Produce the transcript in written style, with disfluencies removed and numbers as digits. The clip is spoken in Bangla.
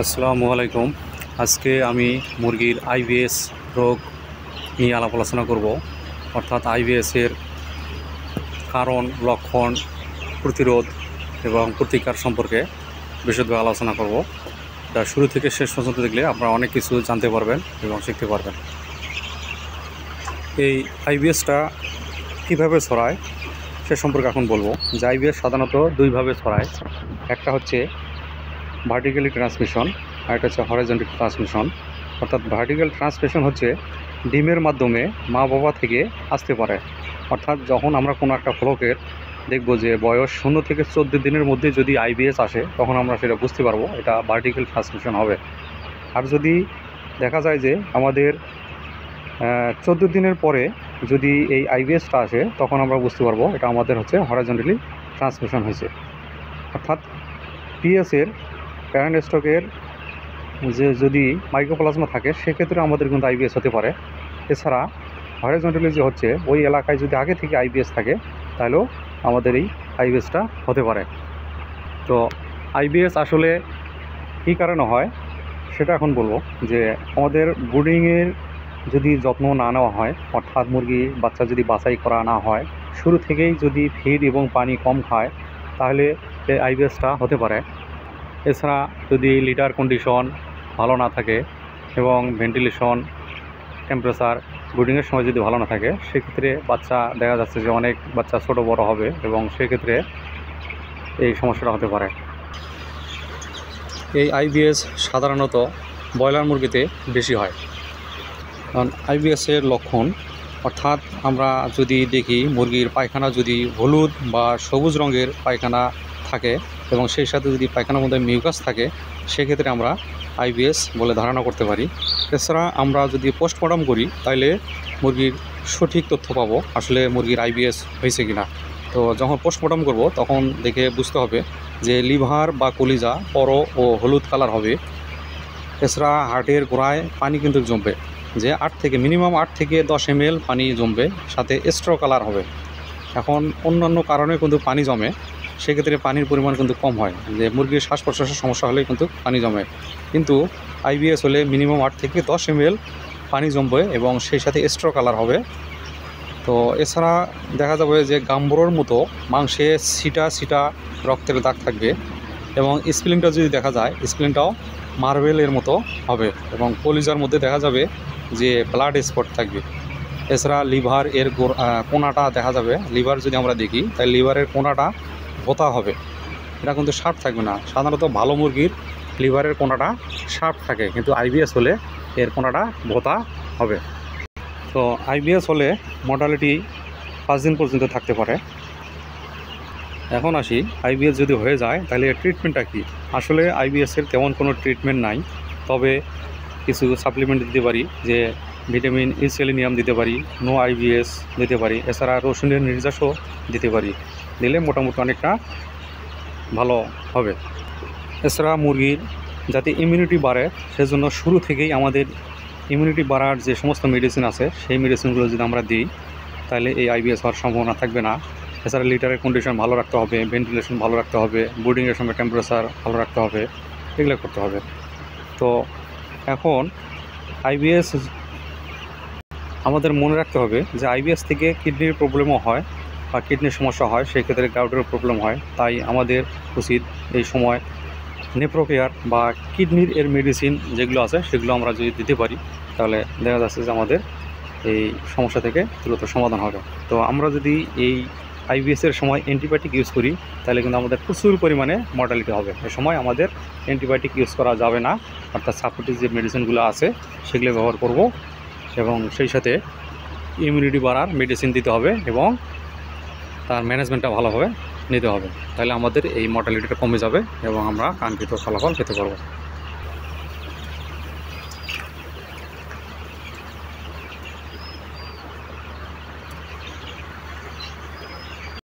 আসসালামু আলাইকুম। আজকে আমি মুরগির আইবিএস রোগ নিয়ে আলাপ আলোচনা করব। অর্থাৎ আইবিএসের কারণ, লক্ষণ, প্রতিরোধ এবং প্রতিকার সম্পর্কে বিশদভাবে আলোচনা করব। তা শুরু থেকে শেষ পর্যন্ত দেখলে আপনারা অনেক কিছু জানতে পারবেন এবং শিখতে পারবেন। এই আইবিএসটা কীভাবে ছড়ায় সে সম্পর্কে এখন বলবো। যে আইবিএস সাধারণত দুইভাবে ছড়ায়। একটা হচ্ছে ভার্টিক্যালি ট্রান্সমিশন, আর একটা হচ্ছে হরাইজন্টাল ট্রান্সমিশন। অর্থাৎ ভার্টিক্যাল ট্রান্সমিশন হচ্ছে ডিমের মাধ্যমে মা বাবা থেকে আসতে পারে। অর্থাৎ যখন আমরা কোনো একটা ফ্লকের দেখব যে বয়স 0 থেকে 14 দিনের মধ্যে যদি আইবিএস আসে, তখন আমরা সেটা বুঝতে পারবো এটা ভার্টিক্যাল ট্রান্সমিশন হবে। আর যদি দেখা যায় যে আমাদের 14 দিনের পরে যদি এই আইবিএসটা আসে, তখন আমরা বুঝতে পারবো এটা আমাদের হচ্ছে হরাইজন্টালি ট্রান্সমিশন হয়েছে। অর্থাৎ পিএসের প্যারেন্ট স্টকের যে যদি মাইক্রোপ্লাজমা থাকে, সেক্ষেত্রে আমাদের কিন্তু আইবিএস হতে পারে। এছাড়া হরাইজন্টালি যে হচ্ছে ওই এলাকায় যদি আগে থেকে আইবিএস থাকে, তাহলেও আমাদের এই আইবিএসটা হতে পারে। তো আইবিএস আসলে কী কারণে হয় সেটা এখন বলবো। যে আমাদের ব্রুডিংয়ের যদি যত্ন না নেওয়া হয়, অর্থাৎ মুরগি বাচ্চা যদি বাছাই করা না হয়, শুরু থেকেই যদি ফিড এবং পানি কম খায়, তাহলে এই আইবিএসটা হতে পারে। এছাড়া যদি লিটার কন্ডিশন ভালো না থাকে এবং ভেন্টিলেশন, টেম্পারেচার ব্রুডিংয়ের সময় যদি ভালো না থাকে, সেক্ষেত্রে বাচ্চা দেখা যাচ্ছে যে অনেক বাচ্চা ছোট বড় হবে এবং সেক্ষেত্রে এই সমস্যাটা হতে পারে। এই আইবিএস সাধারণত ব্রয়লার মুরগিতে বেশি হয়। কারণ আইবিএসের লক্ষণ, অর্থাৎ আমরা যদি দেখি মুরগির পায়খানা যদি হলুদ বা সবুজ রঙের পায়খানা থাকে এবং সেই সাথে যদি পায়খানার মধ্যে মিউকাস থাকে, সেক্ষেত্রে আমরা আইবিএস বলে ধারণা করতে পারি। এছাড়া আমরা যদি পোস্টমর্টম করি, তাহলে মুরগির সঠিক তথ্য পাবো আসলে মুরগির আইবিএস হয়েছে কিনা। তো যখন পোস্টমর্টম করব, তখন দেখে বুঝতে হবে যে লিভার বা কলিজা বড় ও হলুদ কালার হবে। এছাড়া হার্টের গোড়ায় পানি কিন্তু জমবে, যে মিনিমাম 8 থেকে 10 ml পানি জমবে, সাথে স্ট্র কালার হবে। এখন অন্যান্য কারণে কিন্তু পানি জমে, সেক্ষেত্রে পানির পরিমাণ কিন্তু কম হয়। যে মুরগির শ্বাস প্রশ্বাসের সমস্যা হলে কিন্তু পানি জমে, কিন্তু আইবিএস হলে মিনিমাম 8 থেকে 10 ml পানি জমবে এবং সেই সাথে স্ট্র কালার হবে। তো এছাড়া দেখা যাবে যে গাম্বুরোর মতো মাংসে ছিটা ছিটা রক্তের দাগ থাকবে এবং স্প্লিনটা যদি দেখা যায়, স্প্লিনটাও মার্বেলের মতো হবে এবং কলিজার মধ্যে দেখা যাবে যে ব্লাড স্পট থাকবে। এছাড়া লিভার এর কোনাটা দেখা যাবে। লিভার যদি আমরা দেখি, তাই লিভারের কোনাটা ভোঁতা হবে, এটা কিন্তু শার্প থাকবে না। সাধারণত ভালো মুরগির লিভারের কোনাটা শার্প থাকে, কিন্তু আইবিএস হলে এর কোনাটা ভোঁতা হবে। তো আইবিএস হলে মর্টালিটি 5 দিন পর্যন্ত থাকতে পারে। এখন আসি, আইবিএস যদি হয়ে যায় তাহলে এর ট্রিটমেন্টটা কী। আসলে আইবিএসের তেমন কোনো ট্রিটমেন্ট নাই, তবে কিছু সাপ্লিমেন্ট দিতে পারি, যে ভিটামিন ই সেলেনিয়াম দিতে পারি, নো আইবিএস দিতে পারি। এছাড়া রসুনের নির্যাসও দিতে পারি, দিলে মোটামুটি অনেকটা ভালো হবে। এছাড়া মুরগির যাতে ইমিউনিটি বাড়ে, সেজন্য শুরু থেকেই আমাদের ইমিউনিটি বাড়ার যে সমস্ত মেডিসিন আছে, সেই মেডিসিনগুলো যদি আমরা দিই, তাহলে এই আইবিএস হওয়ার সম্ভাবনা থাকবে না। এছাড়া লিটারের কন্ডিশন ভালো রাখতে হবে, ভেন্টিলেশন ভালো রাখতে হবে, ব্রুডিংয়ের সময় টেম্পারেচার ভালো রাখতে হবে, এগুলো করতে হবে। তো এখন আইবিএস আমাদের মনে রাখতে হবে যে আইবিএস থেকে কিডনির প্রবলেমও হয় বা কিডনির সমস্যা হয়, সেই ক্ষেত্রে গাউটের প্রবলেম হয়। তাই আমাদের উচিত এই সময় নেপ্রোকেয়ার বা কিডনির এর মেডিসিন যেগুলো আছে, সেগুলো আমরা যদি দিতে পারি, তাহলে দেখা যাচ্ছে যে আমাদের এই সমস্যা থেকে দ্রুত সমাধান হবে। তো আমরা যদি এই আইবিএসের সময় অ্যান্টিবায়োটিক ইউজ করি, তাহলে কিন্তু আমাদের প্রচুর পরিমাণে মর্টালিটি হবে। এ সময় আমাদের অ্যান্টিবায়োটিক ইউজ করা যাবে না, অর্থাৎ সাপোর্টিভ যে মেডিসিনগুলো আছে সেগুলো ব্যবহার করব এবং সেই সাথে ইমিউনিটি বাড়ার মেডিসিন দিতে হবে এবং তার ম্যানেজমেন্টটা ভালোভাবে নিতে হবে। তাহলে আমাদের এই মর্টালিটিটা কমে যাবে এবং আমরা কাঙ্ক্ষিত ফলাফল পেতে পারব।